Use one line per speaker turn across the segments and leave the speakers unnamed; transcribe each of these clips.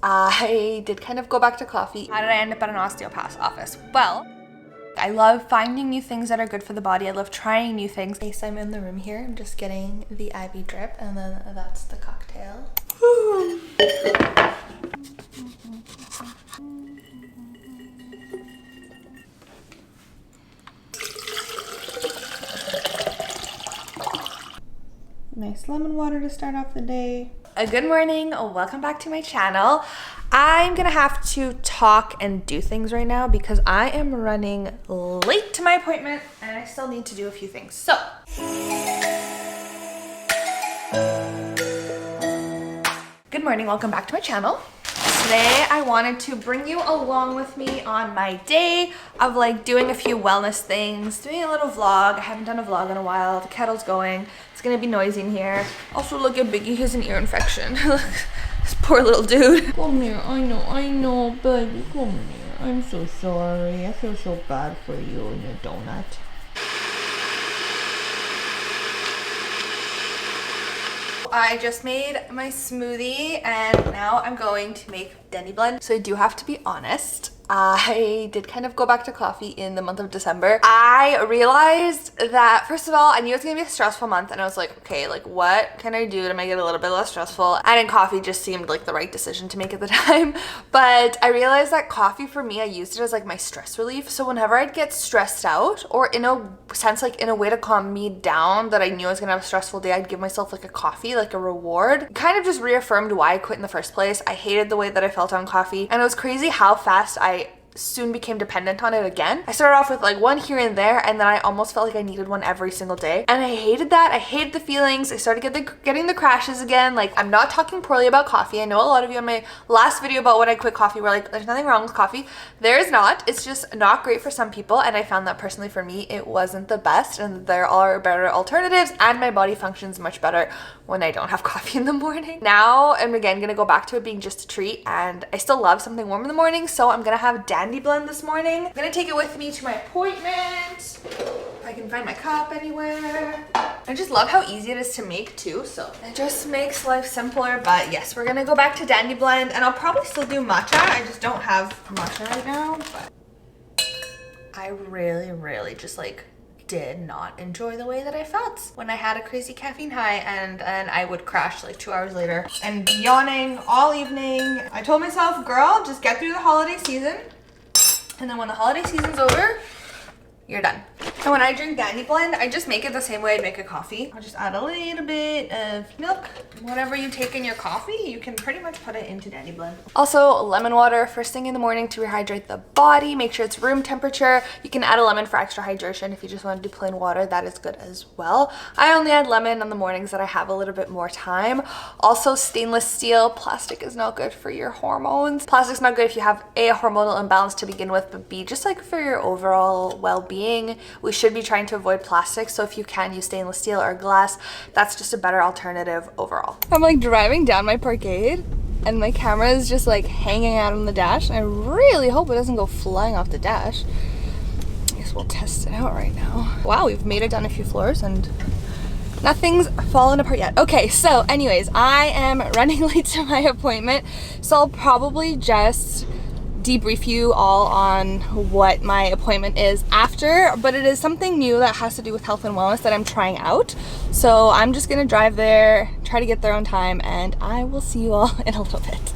I did kind of go back to coffee. How did I end up at an osteopath's office? Well, I love finding new things that are good for the body. I love trying new things. Okay, so I'm in the room here. I'm just getting the IV drip, and then that's the cocktail. Nice lemon water to start off the day. Good morning, welcome back to my channel. I'm gonna have to talk and do things right now because I am running late to my appointment and I still need to do a few things. So, good morning, welcome back to my channel. Today I wanted to bring you along with me on my day of like doing a few wellness things, doing a little vlog. I haven't done a vlog in a while. The kettle's going. It's gonna be noisy in here. Also, look at Biggie, he has an ear infection. This poor little dude. Come here, I know, baby, come here. I'm so sorry. I feel so bad for you and your donut. I just made my smoothie and now I'm going to make Denny blend. So I do have to be honest. I did kind of go back to coffee in the month of December. I realized that, first of all, I knew it was gonna be a stressful month and I was like, okay, like what can I do to make it a little bit less stressful? And coffee just seemed like the right decision to make at the time. But I realized that coffee for me, I used it as like my stress relief. So whenever I'd get stressed out, or in a sense, like in a way to calm me down that I knew I was gonna have a stressful day, I'd give myself like a coffee, like a reward. Kind of just reaffirmed why I quit in the first place. I hated the way that I felt on coffee. And it was crazy how fast I soon became dependent on it again. I started off with like one here and there, and then I almost felt like I needed one every single day. And I hated that. I hated the feelings. I started getting the crashes again. Like, I'm not talking poorly about coffee. I know a lot of you on my last video about when I quit coffee were like, there's nothing wrong with coffee. There is not. It's just not great for some people. And I found that personally for me, it wasn't the best. And there are better alternatives. And my body functions much better when I don't have coffee in the morning. Now I'm again gonna go back to it being just a treat. And I still love something warm in the morning. So I'm gonna have Dandy blend this morning. I'm gonna take it with me to my appointment. If I can find my cup anywhere. I just love how easy it is to make too, so it just makes life simpler. But yes, we're gonna go back to Dandy blend, and I'll probably still do matcha. I just don't have matcha right now, but I really just like did not enjoy the way that I felt when I had a crazy caffeine high, and I would crash like 2 hours later and be yawning all evening. I told myself, girl, just get through the holiday season, and then when the holiday season's over, you're done. And when I drink Dandy blend, I just make it the same way I'd make a coffee. I'll just add a little bit of milk. Whatever you take in your coffee, you can pretty much put it into Dandy blend. Also, lemon water first thing in the morning to rehydrate the body. Make sure it's room temperature. You can add a lemon for extra hydration. If you just want to do plain water, that is good as well. I only add lemon on the mornings that I have a little bit more time. Also, stainless steel. Plastic is not good for your hormones. Plastic's not good if you have A, a hormonal imbalance to begin with, but B, just like for your overall well-being. We should be trying to avoid plastic, so if you can use stainless steel or glass, that's just a better alternative overall. I'm like driving down my parkade and my camera is just like hanging out on the dash, and I really hope it doesn't go flying off the dash. I guess we'll test it out right now. Wow, we've made it down a few floors and nothing's fallen apart yet. Okay, so anyways, I am running late to my appointment, so I'll probably just debrief you all on what my appointment is after, but it is something new that has to do with health and wellness that I'm trying out. So I'm just gonna drive there, try to get there on time, and I will see you all in a little bit.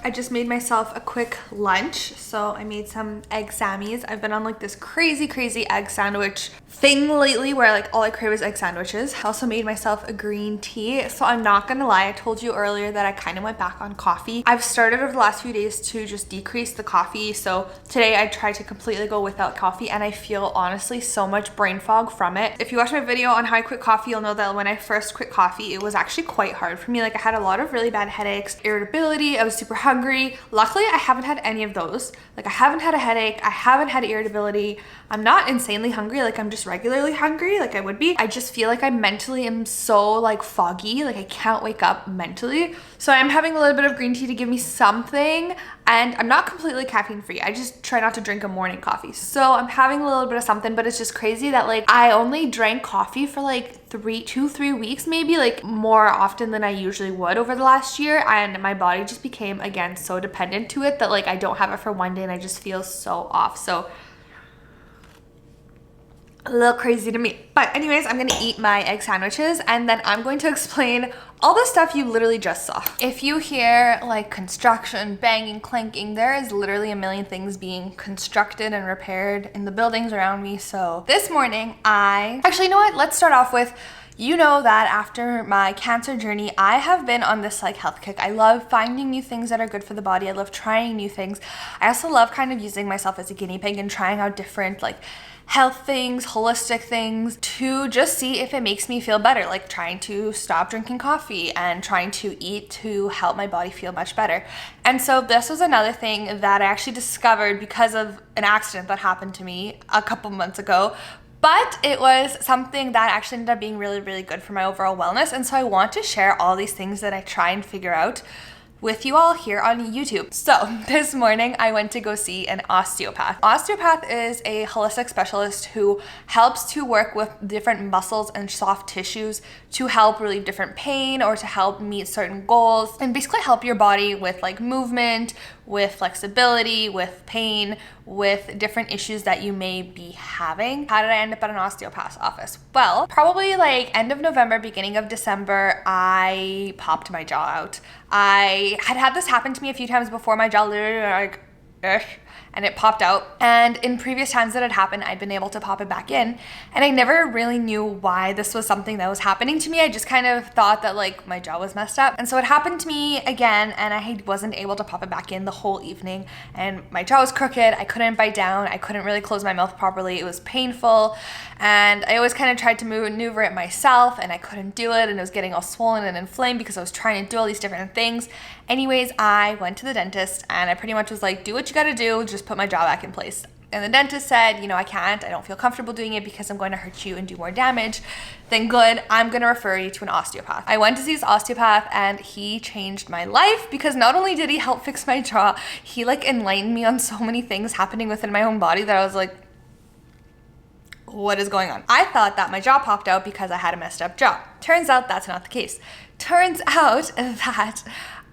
I just made myself a quick lunch. So I made some egg sammies. I've been on like this crazy egg sandwich thing lately where like all I crave is egg sandwiches. I also made myself a green tea. So I'm not gonna lie, I told you earlier that I kind of went back on coffee. I've started over the last few days to just decrease the coffee. So today I tried to completely go without coffee and I feel honestly so much brain fog from it. If you watch my video on how I quit coffee, you'll know that when I first quit coffee, it was actually quite hard for me. Like I had a lot of really bad headaches, irritability, I was super hungry. Luckily, I haven't had any of those. Like I haven't had a headache, I haven't had irritability. I'm not insanely hungry, like I'm just regularly hungry like I would be. I just feel like I mentally am so like foggy, like I can't wake up mentally. So I'm having a little bit of green tea to give me something, and I'm not completely caffeine free. I just try not to drink a morning coffee. So I'm having a little bit of something, but it's just crazy that like I only drank coffee for like 3 weeks, maybe like more often than I usually would over the last year. And my body just became again so dependent to it that like I don't have it for one day and I just feel so off. So a little crazy to me. But anyways, I'm gonna eat my egg sandwiches and then I'm going to explain all the stuff you literally just saw. If you hear like construction, banging, clanking, there is literally a million things being constructed and repaired in the buildings around me. So this morning actually, you know what? Let's start off with, you know that after my cancer journey, I have been on this like health kick. I love finding new things that are good for the body. I love trying new things. I also love kind of using myself as a guinea pig and trying out different like health things, holistic things to just see if it makes me feel better, like trying to stop drinking coffee and trying to eat to help my body feel much better. And so this was another thing that I actually discovered because of an accident that happened to me a couple months ago. But it was something that actually ended up being really good for my overall wellness. And so I want to share all these things that I try and figure out with you all here on YouTube. So this morning I went to go see an osteopath. Osteopath is a holistic specialist who helps to work with different muscles and soft tissues to help relieve different pain or to help meet certain goals and basically help your body with like movement, with flexibility, with pain, with different issues that you may be having. How did I end up at an osteopath's office? Well, probably like end of November, beginning of December, I popped my jaw out. I had this happen to me a few times before. My jaw literally like, and it popped out. And in previous times that had happened, I'd been able to pop it back in. And I never really knew why this was something that was happening to me. I just kind of thought that like my jaw was messed up. And so it happened to me again, and I wasn't able to pop it back in the whole evening. And my jaw was crooked. I couldn't bite down. I couldn't really close my mouth properly. It was painful. And I always kind of tried to maneuver it myself, and I couldn't do it. And it was getting all swollen and inflamed because I was trying to do all these different things. Anyways, I went to the dentist and I pretty much was like, do what you gotta do, just put my jaw back in place. And the dentist said, you know, I don't feel comfortable doing it because I'm going to hurt you and do more damage. Then good, I'm gonna refer you to an osteopath. I went to see this osteopath and he changed my life because not only did he help fix my jaw, he like enlightened me on so many things happening within my own body that I was like, what is going on? I thought that my jaw popped out because I had a messed up jaw. Turns out that's not the case. Turns out that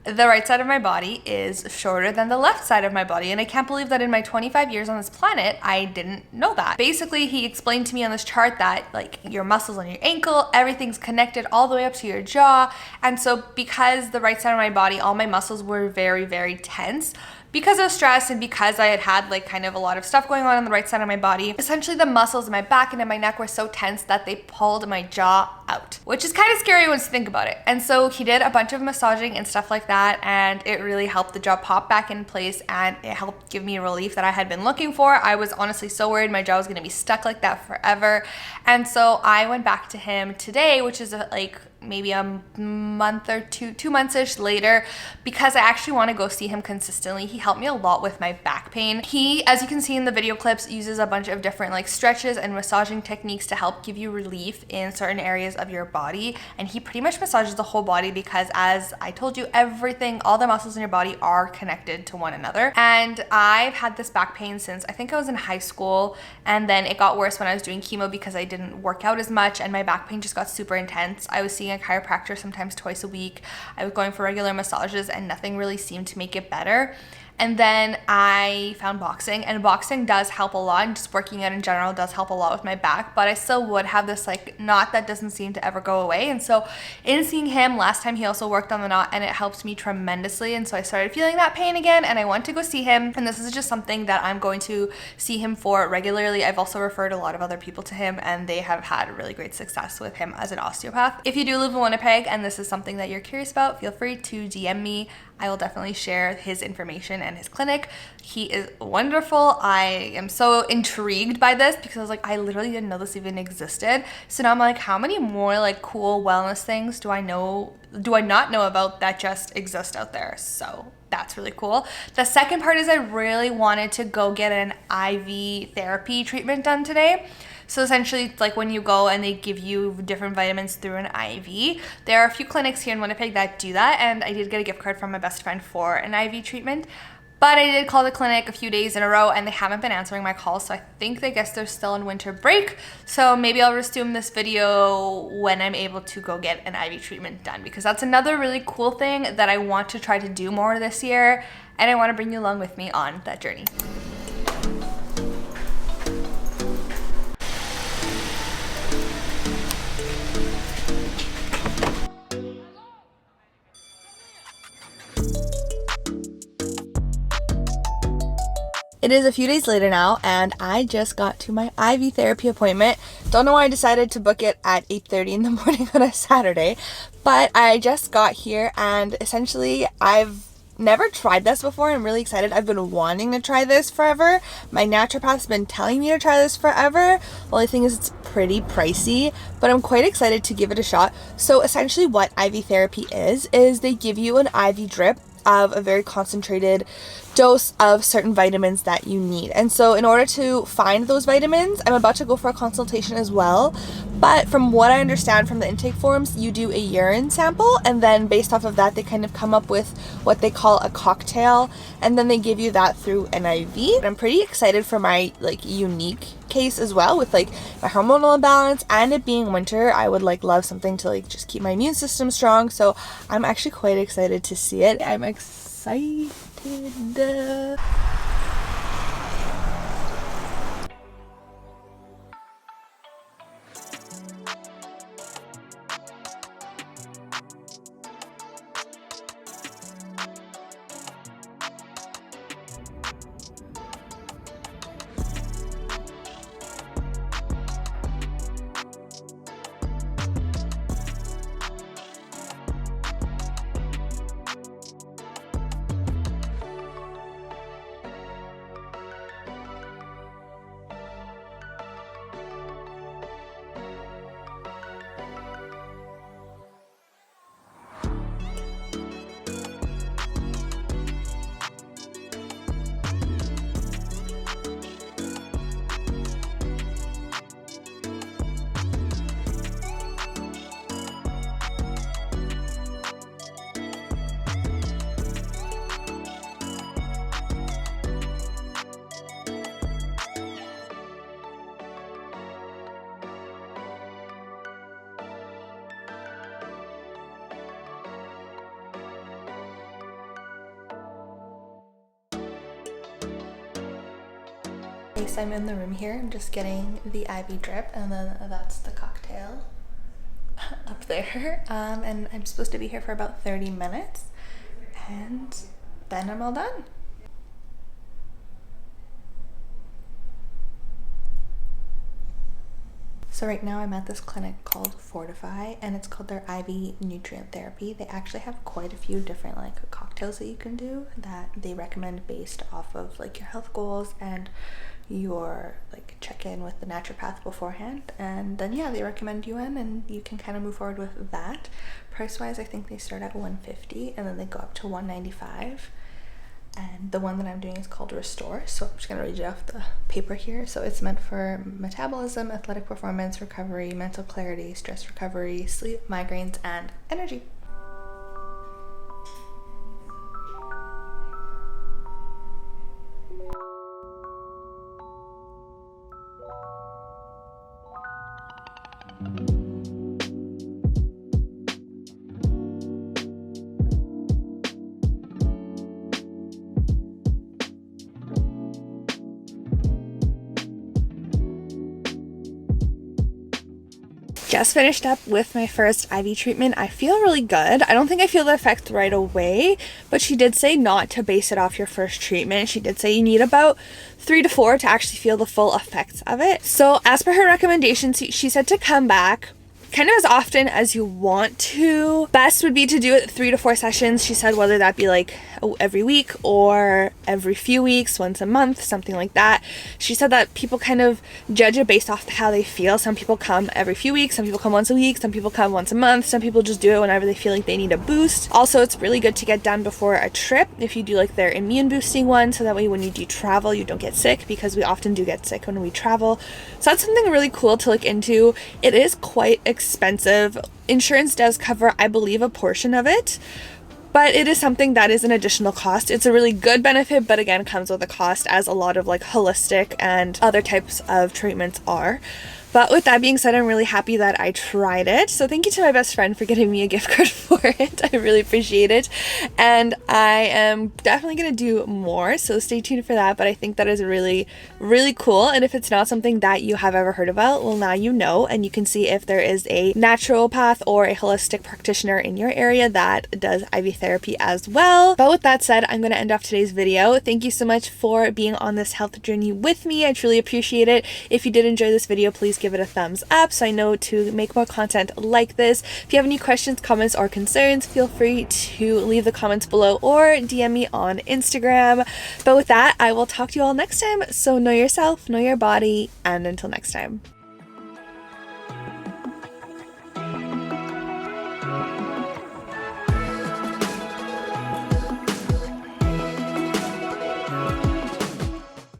the right side of my body is shorter than the left side of my body. And I can't believe that in my 25 years on this planet, I didn't know that. Basically, he explained to me on this chart that like your muscles on your ankle, everything's connected all the way up to your jaw. And so because the right side of my body, all my muscles were very tense, because of stress and because I had like kind of a lot of stuff going on the right side of my body, essentially the muscles in my back and in my neck were so tense that they pulled my jaw out, which is kind of scary once you think about it. And so he did a bunch of massaging and stuff like that, and it really helped the jaw pop back in place, and it helped give me a relief that I had been looking for. I was honestly so worried my jaw was gonna be stuck like that forever. And so I went back to him today, which is like maybe a month or 2 months-ish later, because I actually want to go see him consistently. He helped me a lot with my back pain. He, as you can see in the video clips, uses a bunch of different like stretches and massaging techniques to help give you relief in certain areas of your body. And he pretty much massages the whole body because, as I told you, everything, all the muscles in your body are connected to one another. And I've had this back pain since I think I was in high school, and then it got worse when I was doing chemo because I didn't work out as much and my back pain just got super intense. I was seeing a chiropractor sometimes twice a week. I was going for regular massages and nothing really seemed to make it better. And then I found boxing, and boxing does help a lot, and just working out in general does help a lot with my back, but I still would have this like knot that doesn't seem to ever go away. And so in seeing him last time, he also worked on the knot, and it helped me tremendously. And so I started feeling that pain again, and I went to go see him, and this is just something that I'm going to see him for regularly. I've also referred a lot of other people to him, and they have had really great success with him as an osteopath. If you do live in Winnipeg and this is something that you're curious about, feel free to DM me. I will definitely share his information and his clinic. He is wonderful. I am so intrigued by this because I was like, I literally didn't know this even existed. So now I'm like, how many more like cool wellness things do I not know about that just exist out there? So that's really cool. The second part is I really wanted to go get an IV therapy treatment done today. So essentially, it's like when you go and they give you different vitamins through an IV. There are a few clinics here in Winnipeg that do that, and I did get a gift card from my best friend for an IV treatment. But I did call the clinic a few days in a row, and they haven't been answering my calls, so I think they guess they're still in winter break. So maybe I'll resume this video when I'm able to go get an IV treatment done, because that's another really cool thing that I want to try to do more this year, and I want to bring you along with me on that journey. It is a few days later now, and I just got to my IV therapy appointment. Don't know why I decided to book it at 8:30 in the morning on a Saturday, but I just got here, and essentially I've never tried this before. I'm really excited. I've been wanting to try this forever. My naturopath's been telling me to try this forever. The only thing is it's pretty pricey, but I'm quite excited to give it a shot. So essentially what IV therapy is they give you an IV drip of a very concentrated dose of certain vitamins that you need. And so in order to find those vitamins, I'm about to go for a consultation as well. But from what I understand from the intake forms, you do a urine sample, and then based off of that, they kind of come up with what they call a cocktail, and then they give you that through an IV. And I'm pretty excited for my like unique case as well, with like my hormonal imbalance and it being winter. I would like love something to like just keep my immune system strong. So I'm actually quite excited to see it. I'm excited. So I'm in the room here. I'm just getting the IV drip, and then that's the cocktail up there. And I'm supposed to be here for about 30 minutes, and then I'm all done. So right now I'm at this clinic called Fortify, and it's called their IV nutrient therapy. They actually have quite a few different like cocktails that you can do that they recommend based off of like your health goals and your like check-in with the naturopath beforehand, and then yeah, they recommend you in and you can kind of move forward with that. Price wise, I think they start at $150 and then they go up to $195. And the one that I'm doing is called Restore. So I'm just gonna read you off the paper here. So it's meant for metabolism, athletic performance, recovery, mental clarity, stress recovery, sleep, migraines, and energy. just finished up with my first IV treatment. I feel really good. I don't think I feel the effect right away, but she did say not to base it off your first treatment. She did say you need about 3 to 4 to actually feel the full effects of it. So as per her recommendations, she said to come back kind of as often as you want to. Best would be to do it 3 to 4 sessions. She said whether that be like every week or every few weeks, once a month, something like that. She said that people kind of judge it based off how they feel. Some people come every few weeks, some people come once a week, some people come once a month, some people just do it whenever they feel like they need a boost. Also, it's really good to get done before a trip if you do like their immune boosting one, so that way when you do travel you don't get sick, because we often do get sick when we travel. So that's something really cool to look into. It is quite expensive. Insurance does cover, I believe, a portion of it, but it is something that is an additional cost. It's a really good benefit, but again, comes with a cost, as a lot of like holistic and other types of treatments are. But with that being said, I'm really happy that I tried it. So thank you to my best friend for getting me a gift card for it. I really appreciate it. And I am definitely going to do more, so stay tuned for that. But I think that is really, really cool. And if it's not something that you have ever heard about, well, now you know, and you can see if there is a naturopath or a holistic practitioner in your area that does IV therapy as well. But with that said, I'm going to end off today's video. Thank you so much for being on this health journey with me. I truly appreciate it. If you did enjoy this video, please give it a thumbs up so I know to make more content like this. If you have any questions, comments, or concerns, feel free to leave the comments below or DM me on Instagram. But with that, I will talk to you all next time. So know yourself, know your body, and until next time.